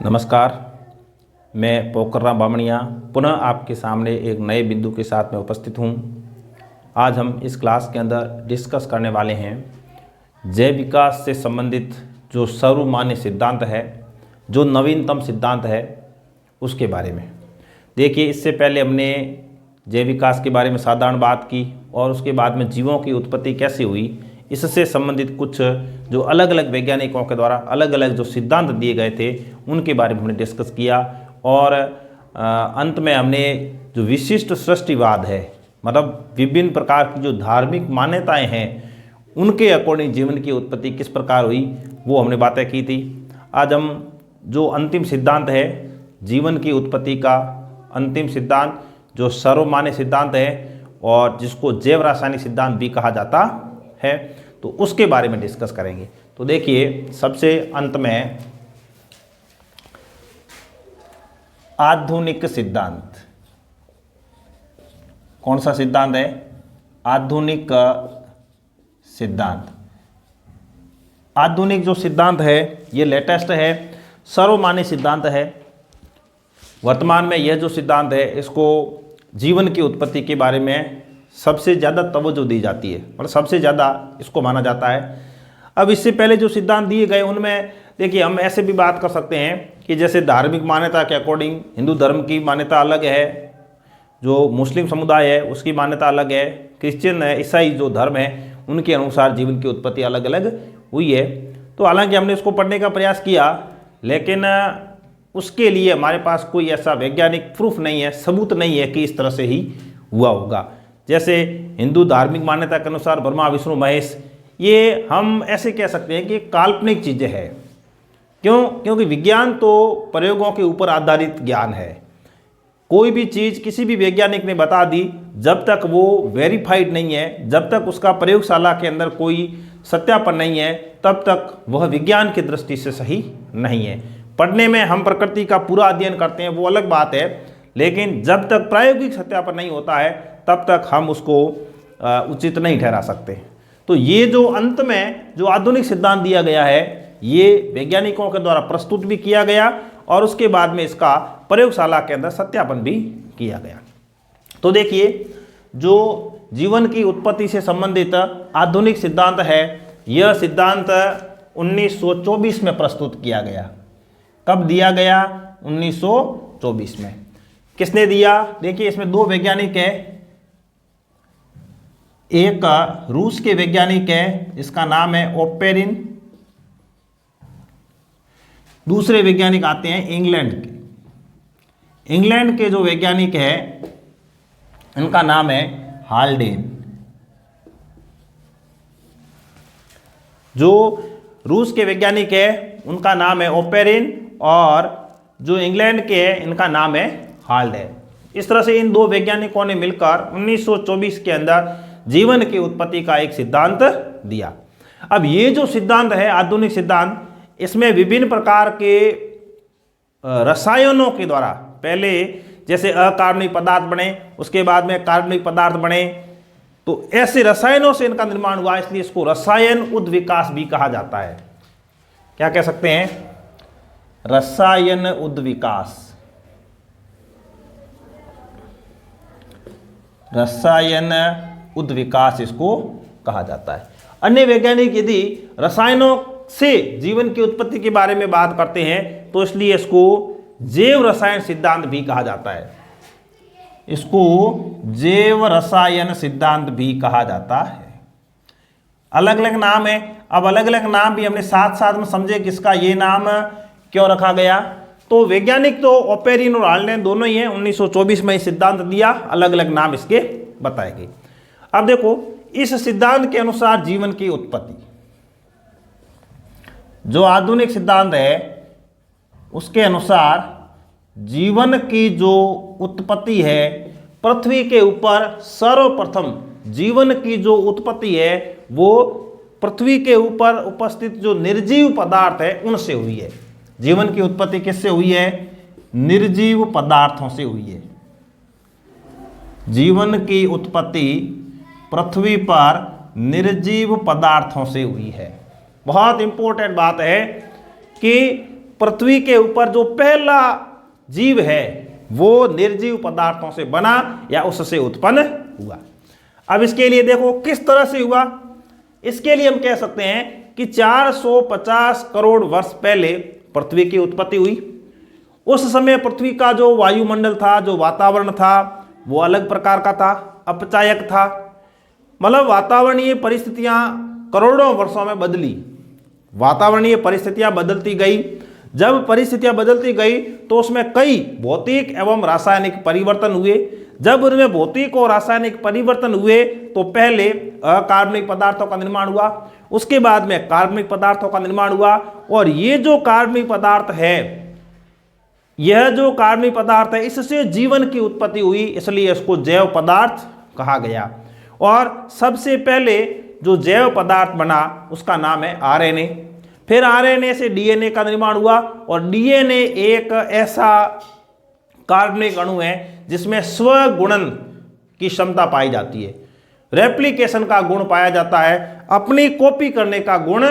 नमस्कार, मैं पोखरराम बामणिया पुनः आपके सामने एक नए बिंदु के साथ में उपस्थित हूँ। आज हम इस क्लास के अंदर डिस्कस करने वाले हैं जैव विकास से संबंधित जो सर्वमान्य सिद्धांत है, जो नवीनतम सिद्धांत है, उसके बारे में। देखिए, इससे पहले हमने जैव विकास के बारे में साधारण बात की और उसके बाद में जीवों की उत्पत्ति कैसे हुई, इससे संबंधित कुछ जो अलग अलग वैज्ञानिकों के द्वारा अलग अलग जो सिद्धांत दिए गए थे उनके बारे में हमने डिस्कस किया। और अंत में हमने जो विशिष्ट सृष्टिवाद है, मतलब विभिन्न प्रकार की जो धार्मिक मान्यताएं हैं, उनके अकॉर्डिंग जीवन की उत्पत्ति किस प्रकार हुई, वो हमने बातें की थी। आज हम जो अंतिम सिद्धांत है जीवन की उत्पत्ति का, अंतिम सिद्धांत जो सर्वमान्य सिद्धांत है और जिसको जैव रासायनिक सिद्धांत भी कहा जाता है, तो उसके बारे में डिस्कस करेंगे। तो देखिए, सबसे अंत में आधुनिक सिद्धांत। कौन सा सिद्धांत है? आधुनिक सिद्धांत। आधुनिक जो सिद्धांत है ये लेटेस्ट है, सर्वमान्य सिद्धांत है। वर्तमान में यह जो सिद्धांत है इसको जीवन की उत्पत्ति के बारे में सबसे ज़्यादा तवज्जो दी जाती है, मतलब सबसे ज़्यादा इसको माना जाता है। अब इससे पहले जो सिद्धांत दिए गए उनमें देखिए, हम ऐसे भी बात कर सकते हैं कि जैसे धार्मिक मान्यता के अकॉर्डिंग हिंदू धर्म की मान्यता अलग है, जो मुस्लिम समुदाय है उसकी मान्यता अलग है, क्रिश्चियन है, ईसाई जो धर्म है उनके अनुसार जीवन की उत्पत्ति अलग अलग हुई है। तो हालांकि हमने इसको पढ़ने का प्रयास किया, लेकिन उसके लिए हमारे पास कोई ऐसा वैज्ञानिक प्रूफ नहीं है, सबूत नहीं है कि इस तरह से ही हुआ होगा। जैसे हिंदू धार्मिक मान्यता के अनुसार ब्रह्मा विष्णु महेश, ये हम ऐसे कह सकते हैं कि काल्पनिक चीज़ें हैं। क्यों? क्योंकि विज्ञान तो प्रयोगों के ऊपर आधारित ज्ञान है। कोई भी चीज़ किसी भी वैज्ञानिक ने बता दी, जब तक वो वेरीफाइड नहीं है, जब तक उसका प्रयोगशाला के अंदर कोई सत्यापन नहीं है, तब तक वह विज्ञान की दृष्टि से सही नहीं है। पढ़ने में हम प्रकृति का पूरा अध्ययन करते हैं, वो अलग बात है, लेकिन जब तक प्रायोगिक सत्यापन नहीं होता है तब तक हम उसको उचित नहीं ठहरा सकते। तो ये जो अंत में जो आधुनिक सिद्धांत दिया गया है, ये वैज्ञानिकों के द्वारा प्रस्तुत भी किया गया और उसके बाद में इसका प्रयोगशाला के अंदर सत्यापन भी किया गया। तो देखिए, जो जीवन की उत्पत्ति से संबंधित आधुनिक सिद्धांत है, यह सिद्धांत 1924 में प्रस्तुत किया गया। कब दिया गया? 1924 में। किसने दिया? देखिए, इसमें दो वैज्ञानिक हैं। एक रूस के वैज्ञानिक है, इसका नाम है ओपेरिन। दूसरे वैज्ञानिक आते हैं इंग्लैंड के। इंग्लैंड के जो वैज्ञानिक है इनका नाम है हाल्डेन। जो रूस के वैज्ञानिक है उनका नाम है ओपेरिन और जो इंग्लैंड के है इनका नाम है हाल्डेन। इस तरह से इन दो वैज्ञानिकों ने मिलकर 1924 के अंदर जीवन की उत्पत्ति का एक सिद्धांत दिया। अब ये जो सिद्धांत है आधुनिक सिद्धांत, इसमें विभिन्न प्रकार के रसायनों के द्वारा, पहले जैसे अकार्बनिक पदार्थ बने, उसके बाद में कार्बनिक पदार्थ बने, तो ऐसे रसायनों से इनका निर्माण हुआ, इसलिए इसको रसायन उद्विकास भी कहा जाता है। क्या कह सकते हैं? रसायन उद्विकास। रसायन उद्विकास इसको कहा जाता है। अन्य वैज्ञानिक यदि रसायनों से जीवन की उत्पत्ति के बारे में बात करते हैं तो इसलिए इसको जैव रसायन सिद्धांत भी कहा जाता है। इसको जैव रसायन सिद्धांत भी कहा जाता है। अलग अलग नाम है। अब अलग अलग नाम भी हमने साथ साथ में समझे किसका ये नाम क्यों रखा गया। तो वैज्ञानिक तो ओपेरिन और हाल्डेन दोनों ही हैं। 1924 में सिद्धांत दिया, अलग अलग नाम इसके बताए गए। अब देखो, इस सिद्धांत के अनुसार जीवन की उत्पत्ति, जो आधुनिक सिद्धांत है उसके अनुसार जीवन की जो उत्पत्ति है, पृथ्वी के ऊपर सर्वप्रथम जीवन की जो उत्पत्ति है वो पृथ्वी के ऊपर उपस्थित जो निर्जीव पदार्थ है उनसे हुई है। जीवन की उत्पत्ति किससे हुई है? निर्जीव पदार्थों से हुई है। जीवन की उत्पत्ति पृथ्वी पर निर्जीव पदार्थों से हुई है। बहुत इंपॉर्टेंट बात है कि पृथ्वी के ऊपर जो पहला जीव है वो निर्जीव पदार्थों से बना या उससे उत्पन्न हुआ। अब इसके लिए देखो किस तरह से हुआ। इसके लिए हम कह सकते हैं कि 450 करोड़ वर्ष पहले पृथ्वी की उत्पत्ति हुई। उस समय पृथ्वी का जो वायुमंडल था, जो वातावरण था, वो अलग प्रकार का था, अपचायक था। मतलब वातावरणीय परिस्थितियां करोड़ों वर्षों में बदली, वातावरणीय परिस्थितियां बदलती गई। जब परिस्थितियां बदलती गई तो उसमें कई भौतिक एवं रासायनिक परिवर्तन हुए। जब उनमें भौतिक और रासायनिक परिवर्तन हुए तो पहले अकार्बनिक पदार्थों का निर्माण हुआ, उसके बाद में कार्बनिक पदार्थों का निर्माण हुआ। और ये जो कार्बनिक पदार्थ है, यह जो कार्बनिक पदार्थ है, इससे जीवन की उत्पत्ति हुई, इसलिए इसको जैव पदार्थ कहा गया। और सबसे पहले जो जैव पदार्थ बना उसका नाम है आरएनए। फिर आरएनए से डीएनए का निर्माण हुआ और डीएनए एक ऐसा कार्बनिक अणु है जिसमें स्वगुणन की क्षमता पाई जाती है, रेप्लिकेशन का गुण पाया जाता है, अपनी कॉपी करने का गुण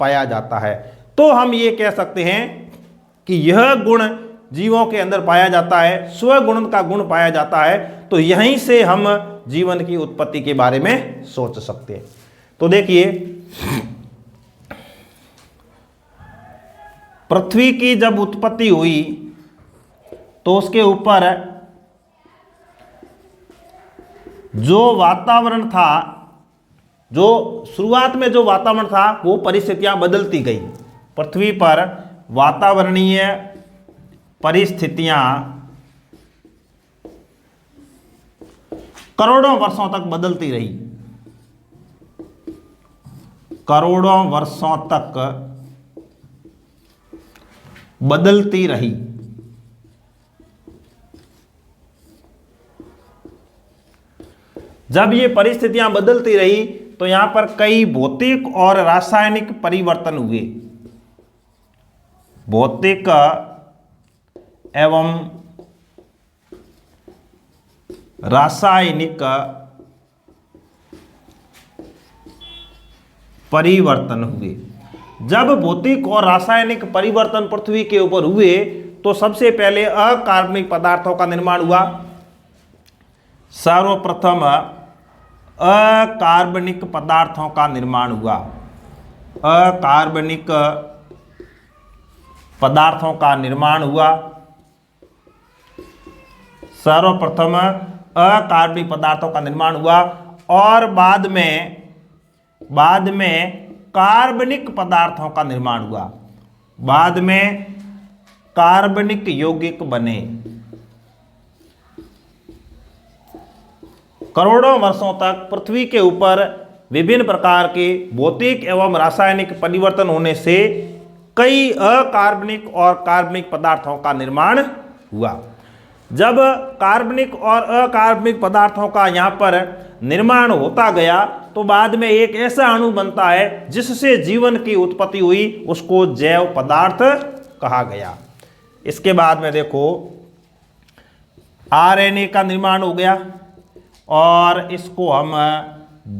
पाया जाता है। तो हम ये कह सकते हैं कि यह गुण जीवों के अंदर पाया जाता है, स्वगुणन का गुण पाया जाता है। तो यहीं से हम जीवन की उत्पत्ति के बारे में सोच सकते हैं। तो देखिए, पृथ्वी की जब उत्पत्ति हुई तो उसके ऊपर जो वातावरण था, जो शुरुआत में जो वातावरण था, वो परिस्थितियां बदलती गई। पृथ्वी पर वातावरणीय परिस्थितियां करोड़ों वर्षों तक बदलती रही, करोड़ों वर्षों तक बदलती रही। जब ये परिस्थितियां बदलती रही तो यहां पर कई भौतिक और रासायनिक परिवर्तन हुए। भौतिक एवं रासायनिक परिवर्तन हुए। जब भौतिक और रासायनिक परिवर्तन पृथ्वी के ऊपर हुए तो सबसे पहले अकार्बनिक पदार्थों का निर्माण हुआ। सर्वप्रथम अकार्बनिक पदार्थों का निर्माण हुआ। अकार्बनिक पदार्थों का निर्माण हुआ। सर्वप्रथम अकार्बनिक पदार्थों का निर्माण हुआ और बाद में कार्बनिक पदार्थों का निर्माण हुआ। बाद में कार्बनिक यौगिक बने। करोड़ों वर्षों तक पृथ्वी के ऊपर विभिन्न प्रकार के भौतिक एवं रासायनिक परिवर्तन होने से कई अकार्बनिक और कार्बनिक पदार्थों का निर्माण हुआ। जब कार्बनिक और अकार्बनिक पदार्थों का यहाँ पर निर्माण होता गया तो बाद में एक ऐसा अणु बनता है जिससे जीवन की उत्पत्ति हुई, उसको जैव पदार्थ कहा गया। इसके बाद में देखो, आरएनए का निर्माण हो गया और इसको हम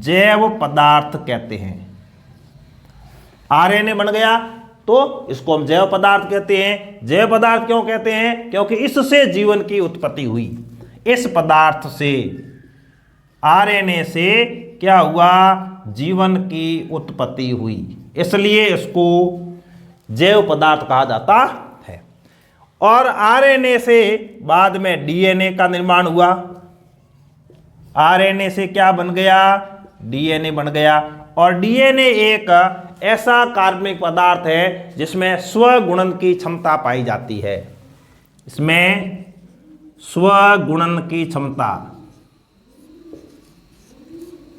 जैव पदार्थ कहते हैं। आरएनए बन गया तो इसको हम जैव पदार्थ कहते हैं। जैव पदार्थ क्यों कहते हैं? क्योंकि इससे जीवन की उत्पत्ति हुई। इस पदार्थ से, आरएनए से क्या हुआ? जीवन की उत्पत्ति हुई, इसलिए इसको जैव पदार्थ कहा जाता है। और आरएनए से बाद में डीएनए का निर्माण हुआ। आरएनए से क्या बन गया? डीएनए बन गया। और डीएनए एक ऐसा कार्बनिक पदार्थ है जिसमें स्वगुणन की क्षमता पाई जाती है। इसमें स्वगुणन की क्षमता,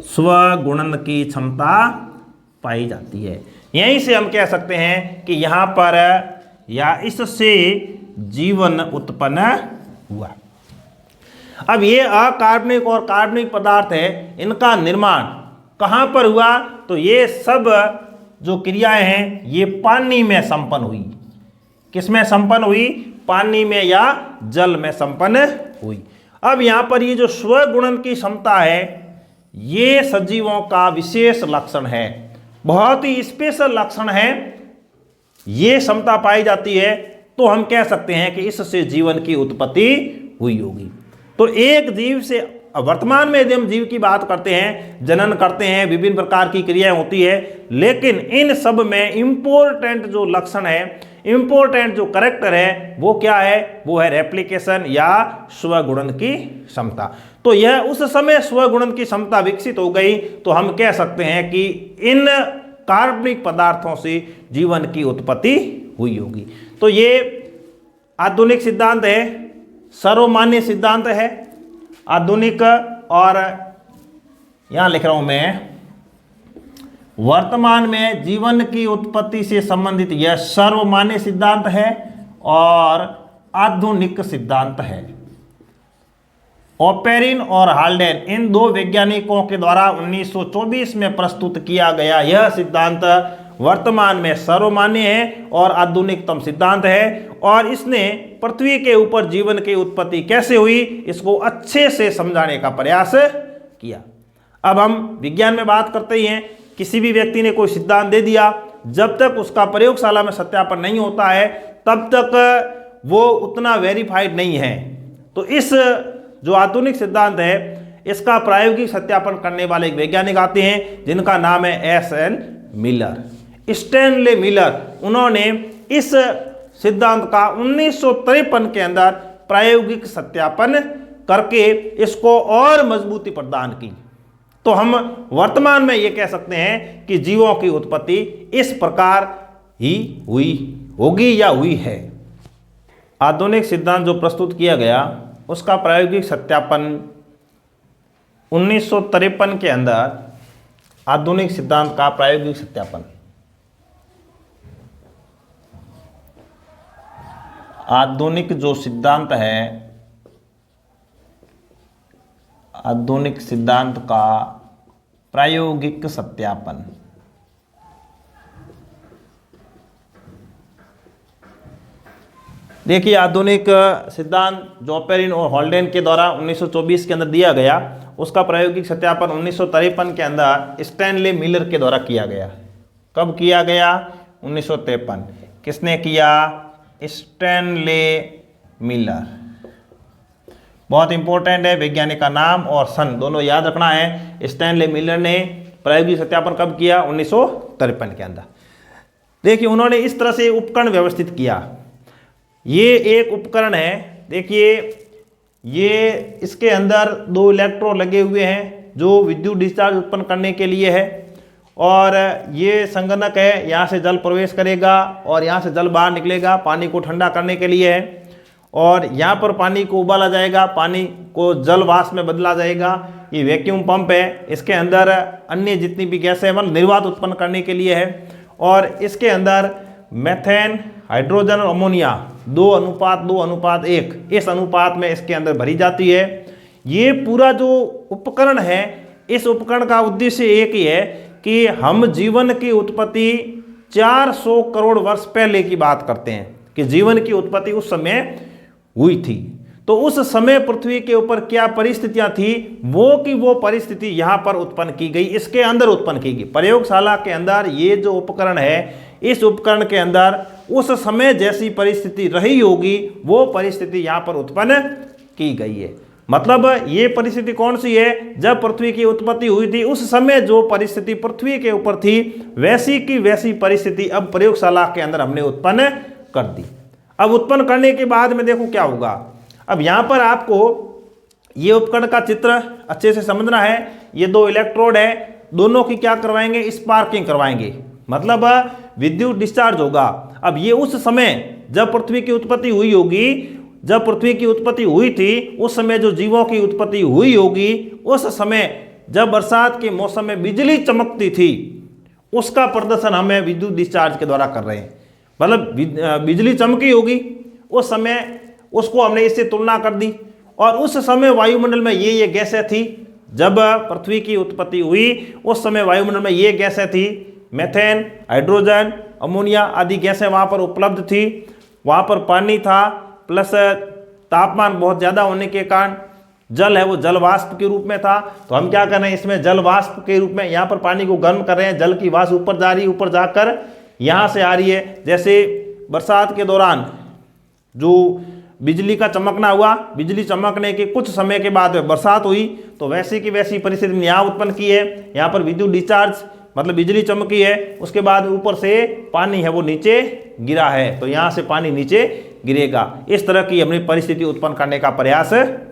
स्वगुणन की क्षमता पाई जाती है। यहीं से हम कह सकते हैं कि यहाँ पर या इससे जीवन उत्पन्न हुआ। अब ये अकार्बनिक और कार्बनिक पदार्थ है, इनका निर्माण कहाँ पर हुआ? तो ये सब जो क्रियाएं हैं ये पानी में संपन्न हुई। किसमें संपन्न हुई? पानी में या जल में संपन्न हुई। अब यहाँ पर ये जो स्वगुणन की क्षमता है, ये सजीवों का विशेष लक्षण है, बहुत ही स्पेशल लक्षण है। ये समता पाई जाती है तो हम कह सकते हैं कि इससे जीवन की उत्पत्ति हुई होगी। तो एक जीव से, वर्तमान में यदि हम जीव की बात करते हैं, जनन करते हैं, विभिन्न प्रकार की क्रियाएं होती है, लेकिन इन सब में इंपॉर्टेंट जो लक्षण है, इंपॉर्टेंट जो कैरेक्टर है, वो क्या है? वो है रेप्लिकेशन या स्वगुणन की क्षमता। तो यह उस समय स्वगुणन की क्षमता विकसित हो गई तो हम कह सकते हैं कि इन कार्बनिक पदार्थों से जीवन की उत्पत्ति हुई होगी। तो ये आधुनिक सिद्धांत है, सर्वमान्य सिद्धांत है आधुनिक, और यहां लिख रहा हूं मैं, वर्तमान में जीवन की उत्पत्ति से संबंधित यह सर्वमान्य सिद्धांत है और आधुनिक सिद्धांत है। ओपेरिन और हाल्डेन, इन दो वैज्ञानिकों के द्वारा 1924 में प्रस्तुत किया गया यह सिद्धांत वर्तमान में सर्वमान्य है और आधुनिकतम सिद्धांत है, और इसने पृथ्वी के ऊपर जीवन की उत्पत्ति कैसे हुई इसको अच्छे से समझाने का प्रयास किया। अब हम विज्ञान में बात करते ही हैं, किसी भी व्यक्ति ने कोई सिद्धांत दे दिया, जब तक उसका प्रयोगशाला में सत्यापन नहीं होता है तब तक वो उतना वेरीफाइड नहीं है। तो इस जो आधुनिक सिद्धांत है इसका प्रायोगिक सत्यापन करने वाले एक वैज्ञानिक आते हैं जिनका नाम है एस.एन. Miller, Stanley Miller. उन्होंने इस सिद्धांत का 1953 के अंदर प्रायोगिक सत्यापन करके इसको और मजबूती प्रदान की। तो हम वर्तमान में ये कह सकते हैं कि जीवों की उत्पत्ति इस प्रकार ही हुई होगी या हुई है। आधुनिक सिद्धांत जो प्रस्तुत किया गया उसका प्रायोगिक सत्यापन 1953 के अंदर, आधुनिक सिद्धांत का प्रायोगिक सत्यापन, आधुनिक जो सिद्धांत है, आधुनिक सिद्धांत का प्रायोगिक सत्यापन, देखिए आधुनिक सिद्धांत जो ओपेरिन और हाल्डेन के द्वारा 1924 के अंदर दिया गया, उसका प्रायोगिक सत्यापन 1953 के अंदर स्टैनले मिलर के द्वारा किया गया। कब किया गया? 1953। किसने किया? Stanley Miller. बहुत इंपॉर्टेंट है, वैज्ञानिक का नाम और सन दोनों याद रखना है। स्टैनले मिलर ने प्रायोगिक सत्यापन कब किया? 1953 के अंदर। देखिए उन्होंने इस तरह से उपकरण व्यवस्थित किया। ये एक उपकरण है, देखिए ये इसके अंदर 2 इलेक्ट्रोड लगे हुए हैं जो विद्युत डिस्चार्ज उत्पन्न करने के लिए है, और ये संगणक है, यहाँ से जल प्रवेश करेगा और यहाँ से जल बाहर निकलेगा, पानी को ठंडा करने के लिए है, और यहाँ पर पानी को उबाला जाएगा, पानी को जल वाष्प में बदला जाएगा। ये वैक्यूम पंप है, इसके अंदर अन्य जितनी भी गैसें मतलब निर्वात उत्पन्न करने के लिए है, और इसके अंदर मेथेन, हाइड्रोजन और अमोनिया 2:2:1 इस अनुपात में इसके अंदर भरी जाती है। ये पूरा जो उपकरण है, इस उपकरण का उद्देश्य एक ही है कि हम जीवन की उत्पत्ति 400 करोड़ वर्ष पहले की बात करते हैं कि जीवन की उत्पत्ति उस समय हुई थी। तो उस समय पृथ्वी के ऊपर क्या परिस्थितियां थी, वो परिस्थिति यहाँ पर उत्पन्न की गई, इसके अंदर उत्पन्न की गई। प्रयोगशाला के अंदर ये जो उपकरण है, इस उपकरण के अंदर उस समय जैसी परिस्थिति रही होगी वो परिस्थिति यहाँ पर उत्पन्न की गई है। मतलब ये परिस्थिति कौन सी है? जब पृथ्वी की उत्पत्ति हुई थी उस समय जो परिस्थिति पृथ्वी के ऊपर थी वैसी की वैसी परिस्थिति अब प्रयोगशाला के अंदर हमने उत्पन्न कर दी। अब उत्पन्न करने के बाद में देखो क्या होगा। अब यहाँ पर आपको ये उपकरण का चित्र अच्छे से समझना है। ये 2 इलेक्ट्रोड है, दोनों की क्या करवाएंगे? स्पार्किंग करवाएंगे, मतलब विद्युत डिस्चार्ज होगा। अब ये उस समय जब पृथ्वी की उत्पत्ति हुई होगी, जब पृथ्वी की उत्पत्ति हुई थी उस समय जो जीवों की उत्पत्ति हुई होगी, उस समय जब बरसात के मौसम में बिजली चमकती थी उसका प्रदर्शन हमें विद्युत डिस्चार्ज के द्वारा कर रहे हैं। मतलब बिजली चमकी होगी उस समय, उसको हमने इससे तुलना कर दी, और उस समय वायुमंडल में ये गैसें थी। जब पृथ्वी की उत्पत्ति हुई उस समय वायुमंडल में ये गैसें थी, मेथेन, हाइड्रोजन, अमोनिया आदि गैसें वहाँ पर उपलब्ध थी। वहाँ पर पानी था, प्लस तापमान बहुत ज़्यादा होने के कारण जल है वो जल वाष्प के रूप में था। तो हम क्या कर रहे हैं, इसमें जल वाष्प के रूप में यहाँ पर पानी को गर्म कर रहे हैं, जल की वाष्प ऊपर जा रही है, ऊपर जाकर यहाँ से आ रही है। जैसे बरसात के दौरान जो बिजली का चमकना हुआ, बिजली चमकने के कुछ समय के बाद बरसात हुई, तो वैसी की वैसी परिस्थिति यहाँ उत्पन्न की है। यहाँ पर विद्युत डिस्चार्ज मतलब बिजली चमकी है, उसके बाद ऊपर से पानी है वो नीचे गिरा है, तो यहाँ से पानी नीचे गिरेगा। इस तरह की हमने परिस्थिति उत्पन्न करने का प्रयास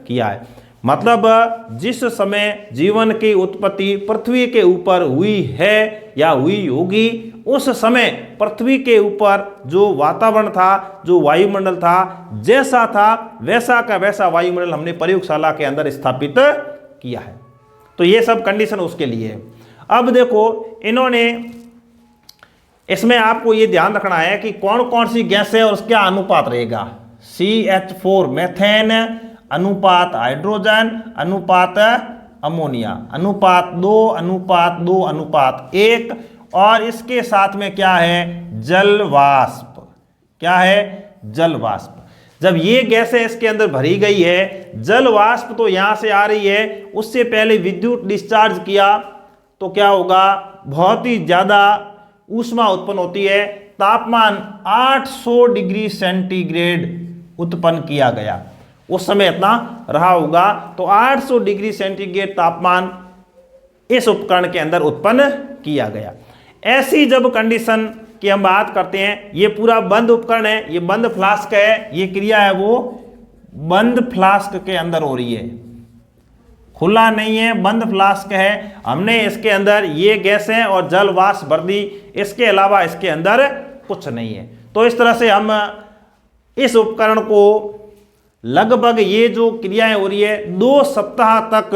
किया है। मतलब जिस समय जीवन की उत्पत्ति पृथ्वी के ऊपर हुई है या हुई होगी, उस समय पृथ्वी के ऊपर जो वातावरण था, जो वायुमंडल था, जैसा था वैसा का वैसा वायुमंडल हमने प्रयोगशाला के अंदर स्थापित किया है। तो ये सब कंडीशन उसके लिए है। अब देखो इन्होंने इसमें आपको ये ध्यान रखना है कि कौन कौन सी गैस है और उसका अनुपात रहेगा। CH4 मेथेन, अनुपात हाइड्रोजन, अनुपात अमोनिया, अनुपात 2, अनुपात 2, अनुपात 1, और इसके साथ में क्या है, जल वाष्प। क्या है, जल वाष्प। जब ये गैसें इसके अंदर भरी गई है, जल वाष्प तो यहां से आ रही है, उससे पहले विद्युत डिस्चार्ज किया तो क्या होगा, बहुत ही ज्यादा ऊष्मा उत्पन्न होती है। तापमान 800 डिग्री सेंटीग्रेड उत्पन्न किया गया, उस समय इतना रहा होगा। तो 800 डिग्री सेंटीग्रेड तापमान इस उपकरण के अंदर उत्पन्न किया गया। ऐसी जब कंडीशन की हम बात करते हैं, ये पूरा बंद उपकरण है, ये बंद फ्लास्क है, ये क्रिया है वो बंद फ्लास्क के अंदर हो रही है, खुला नहीं है, बंद फ्लास्क है। हमने इसके अंदर ये गैसें और जल वाष्प भर दी, इसके अलावा इसके अंदर कुछ नहीं है। तो इस तरह से हम इस उपकरण को लगभग ये जो क्रियाएं हो रही है 2 सप्ताह तक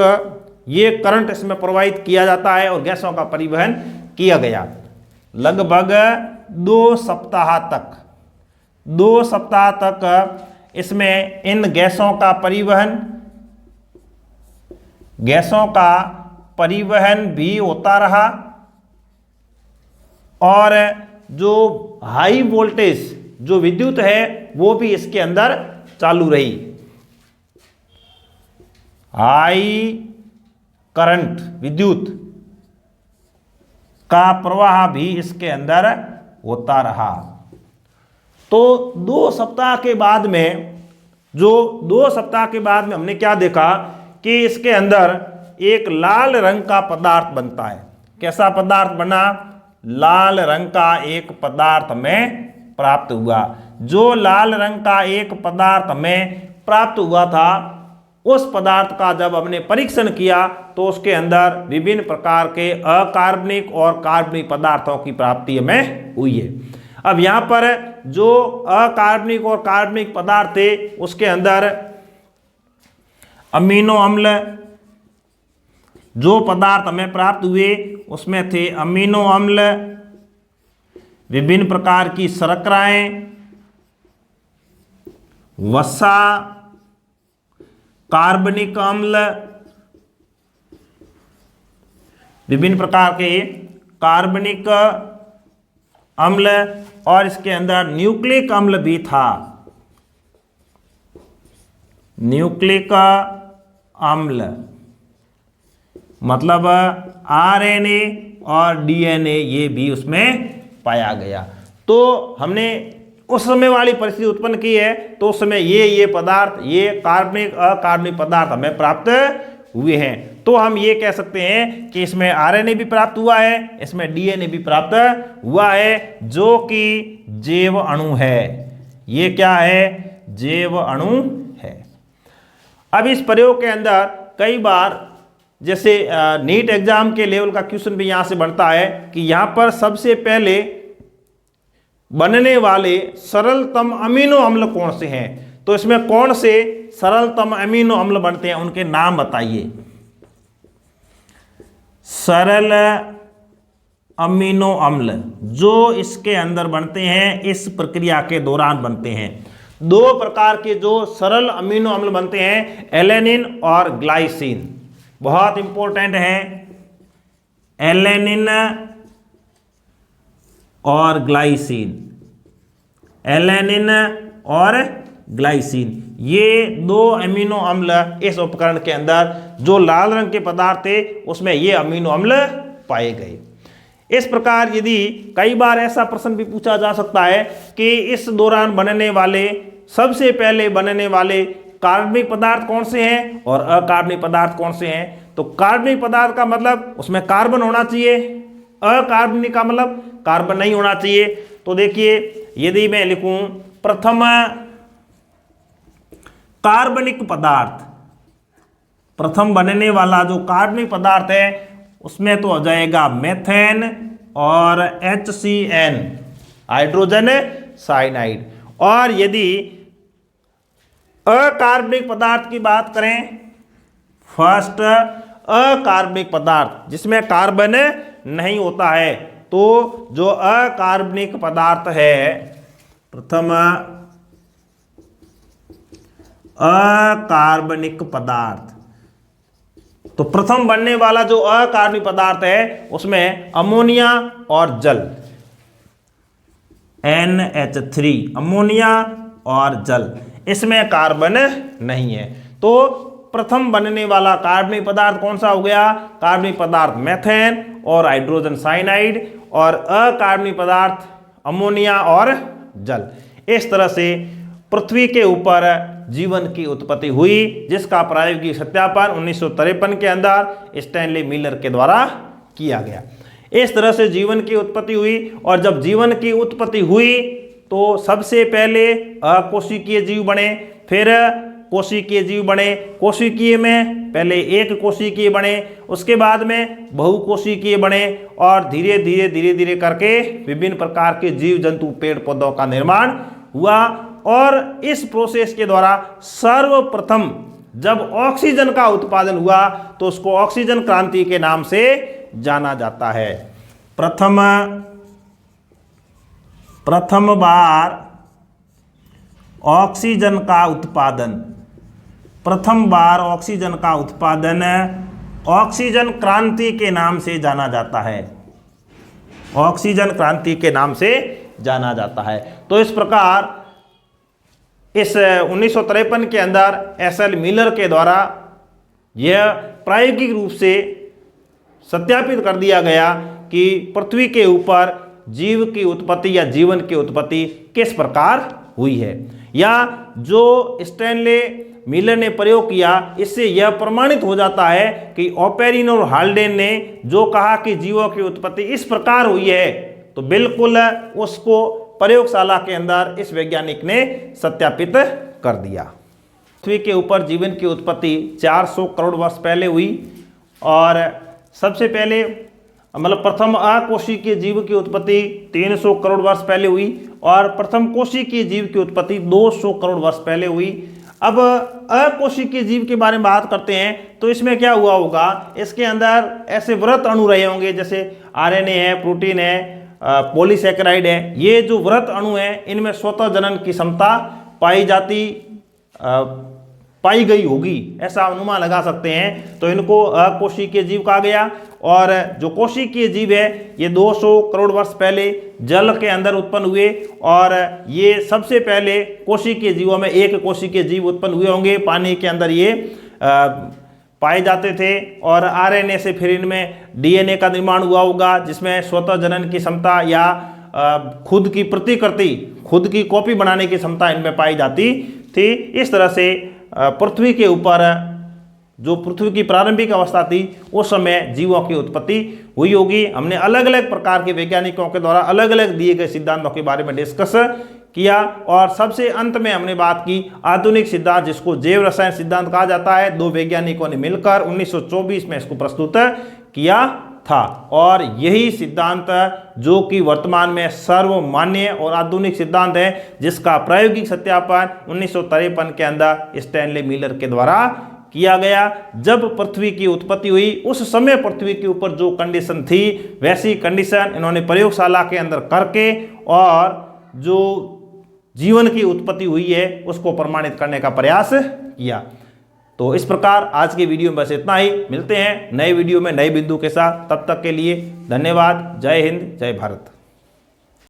ये करंट इसमें प्रवाहित किया जाता है और गैसों का परिवहन किया गया। लगभग 2 सप्ताह तक, 2 सप्ताह तक इसमें इन गैसों का परिवहन भी होता रहा, और जो हाई वोल्टेज जो विद्युत है वो भी इसके अंदर चालू रही। हाई करंट विद्युत का प्रवाह भी इसके अंदर होता रहा। तो 2 सप्ताह के बाद में, जो 2 सप्ताह के बाद में हमने क्या देखा कि इसके अंदर एक लाल रंग का पदार्थ बनता है। कैसा पदार्थ बना, लाल रंग का एक पदार्थ में प्राप्त हुआ। जो लाल रंग का एक पदार्थ में प्राप्त हुआ था, उस पदार्थ का जब हमने परीक्षण किया तो उसके अंदर विभिन्न प्रकार के अकार्बनिक और कार्बनिक पदार्थों की प्राप्ति हमें हुई है। अब यहाँ पर जो अकार्बनिक और कार्बनिक पदार्थ थे उसके अंदर अमीनो अम्ल, जो पदार्थ हमें प्राप्त हुए उसमें थे अमीनो अम्ल, विभिन्न प्रकार की शर्कराएं, वसा, कार्बनिक अम्ल, विभिन्न प्रकार के कार्बनिक अम्ल, और इसके अंदर न्यूक्लिक अम्ल भी था। न्यूक्लिक अम्ल मतलब आरएनए और डीएनए, ये भी उसमें पाया गया। तो हमने उस समय वाली परिस्थिति उत्पन्न की है, तो उस समय ये पदार्थ, ये कार्बनिक अकार्बनिक पदार्थ हमें प्राप्त हुए हैं। तो हम ये कह सकते हैं कि इसमें आरएनए भी प्राप्त हुआ है, इसमें डीएनए भी प्राप्त हुआ है, जो कि जैव अणु है। ये क्या है, जैव अणु है। अब इस प्रयोग के अंदर कई बार, जैसे नीट एग्जाम के लेवल का क्वेश्चन भी यहां से बनता है कि यहां पर सबसे पहले बनने वाले सरलतम अमीनो अम्ल कौन से हैं। तो इसमें कौन से सरलतम अमीनो अम्ल बनते हैं, उनके नाम बताइए। सरल अमीनो अम्ल जो इसके अंदर बनते हैं, इस प्रक्रिया के दौरान बनते हैं। 2 प्रकार के जो सरल अमीनो अम्ल बनते हैं, एलेनिन और ग्लाइसिन, बहुत इंपॉर्टेंट है। एलेनिन और ग्लाइसिन, एलेनिन और ग्लाइसिन, ये 2 अमीनो अम्ल इस उपकरण के अंदर, जो लाल रंग के पदार्थ थे उसमें ये अमीनो अम्ल पाए गए। इस प्रकार यदि कई बार ऐसा प्रश्न भी पूछा जा सकता है कि इस दौरान बनने वाले सबसे पहले बनने वाले कार्बनिक पदार्थ कौन से हैं और अकार्बनिक पदार्थ कौन से हैं। तो कार्बनिक पदार्थ का मतलब उसमें कार्बन होना चाहिए, अकार्बनिक का मतलब कार्बन नहीं होना चाहिए। तो देखिए यदि मैं लिखूं प्रथम कार्बनिक पदार्थ, प्रथम बनने वाला जो कार्बनिक पदार्थ है उसमें तो हो जाएगा मेथेन और HCN हाइड्रोजन साइनाइड। और यदि अकार्बनिक पदार्थ की बात करें, फर्स्ट अकार्बनिक पदार्थ जिसमें कार्बन नहीं होता है, तो जो अकार्बनिक पदार्थ है, प्रथम अकार्बनिक पदार्थ, तो प्रथम बनने वाला जो अकार्बनिक पदार्थ है उसमें अमोनिया और जल, NH3 अमोनिया और जल, इसमें कार्बन नहीं है। तो प्रथम बनने वाला कार्बनिक पदार्थ कौन सा हो गया, कार्बनिक पदार्थ मेथेन और हाइड्रोजन साइनाइड, और अकार्बनिक पदार्थ अमोनिया और जल। इस तरह से पृथ्वी के ऊपर जीवन की उत्पत्ति हुई, जिसका प्रायोगिक सत्यापन 1953 के अंदर स्टैनली मिलर के द्वारा किया गया। इस तरह से जीवन की उत्पत्ति हुई, और जब जीवन की उत्पत्ति हुई तो सबसे पहले अकोशिकीय जीव बने, फिर कोशिकीय जीव बने, कोशिकीय में पहले एक कोशिकीय बने, उसके बाद में बहुकोशिकीय बने, और धीरे धीरे धीरे धीरे करके विभिन्न प्रकार के जीव जंतु पेड़ पौधों का निर्माण हुआ। और इस प्रोसेस के द्वारा सर्वप्रथम जब ऑक्सीजन का उत्पादन हुआ तो उसको ऑक्सीजन क्रांति के नाम से जाना जाता है। प्रथम बार ऑक्सीजन का उत्पादन, प्रथम बार ऑक्सीजन का उत्पादन ऑक्सीजन क्रांति के नाम से जाना जाता है, ऑक्सीजन क्रांति के नाम से जाना जाता है। तो इस प्रकार इस 1953 के अंदर SL मिलर के द्वारा यह प्रायोगिक रूप से सत्यापित कर दिया गया कि पृथ्वी के ऊपर जीव की उत्पत्ति या जीवन की उत्पत्ति किस प्रकार हुई है, या जो स्टैनली मिलर ने प्रयोग किया इससे यह प्रमाणित हो जाता है कि ओपेरिन और हाल्डेन ने जो कहा कि जीवों की उत्पत्ति इस प्रकार हुई है, तो बिल्कुल उसको प्रयोगशाला के अंदर इस वैज्ञानिक ने सत्यापित कर दिया। पृथ्वी के ऊपर जीवन की उत्पत्ति 400 करोड़ वर्ष पहले हुई, और सबसे पहले मतलब प्रथम अकोशिकीय जीव की उत्पत्ति 300 करोड़ वर्ष पहले हुई, और प्रथम कोशिकीय जीव की उत्पत्ति 200 करोड़ वर्ष पहले हुई। अब अकोशिकीय जीव के बारे में बात करते हैं तो इसमें क्या हुआ होगा, इसके अंदर ऐसे वृत्त अणु रहे होंगे, जैसे RNA है, प्रोटीन है, पॉलीसैकेराइड है। ये जो वृत्त अणु हैं इनमें स्वतः जनन की क्षमता पाई गई होगी, ऐसा अनुमान लगा सकते हैं। तो इनको अकोशिकीय जीव कहा गया। और जो कोशिकीय जीव है ये 200 करोड़ वर्ष पहले जल के अंदर उत्पन्न हुए, और ये सबसे पहले कोशिकीय जीवों में एक कोशिकीय जीव उत्पन्न हुए होंगे, पानी के अंदर ये पाए जाते थे। और RNA से फिर इनमें DNA का निर्माण हुआ होगा, जिसमें स्वतः जनन की क्षमता या खुद की प्रतिकृति, खुद की कॉपी बनाने की क्षमता इनमें पाई जाती थी। इस तरह से पृथ्वी के ऊपर जो पृथ्वी की प्रारंभिक अवस्था थी उस समय जीवों की उत्पत्ति हुई होगी। हमने अलग अलग प्रकार के वैज्ञानिकों के द्वारा अलग अलग दिए गए सिद्धांतों के बारे में डिस्कस किया, और सबसे अंत में हमने बात की आधुनिक सिद्धांत, जिसको जैव रसायन सिद्धांत कहा जाता है। दो वैज्ञानिकों ने मिलकर 1924 में इसको प्रस्तुत किया था, और यही सिद्धांत जो कि वर्तमान में सर्वमान्य और आधुनिक सिद्धांत है, जिसका प्रायोगिक सत्यापन 1953 के अंदर स्टैनली मिलर के द्वारा किया गया। जब पृथ्वी की उत्पत्ति हुई उस समय पृथ्वी के ऊपर जो कंडीशन थी वैसी कंडीशन इन्होंने प्रयोगशाला के अंदर करके और जो जीवन की उत्पत्ति हुई है उसको प्रमाणित करने का प्रयास किया। तो इस प्रकार आज की वीडियो में बस इतना ही। मिलते हैं नए वीडियो में नए बिंदु के साथ, तब तक के लिए धन्यवाद। जय हिंद, जय भारत।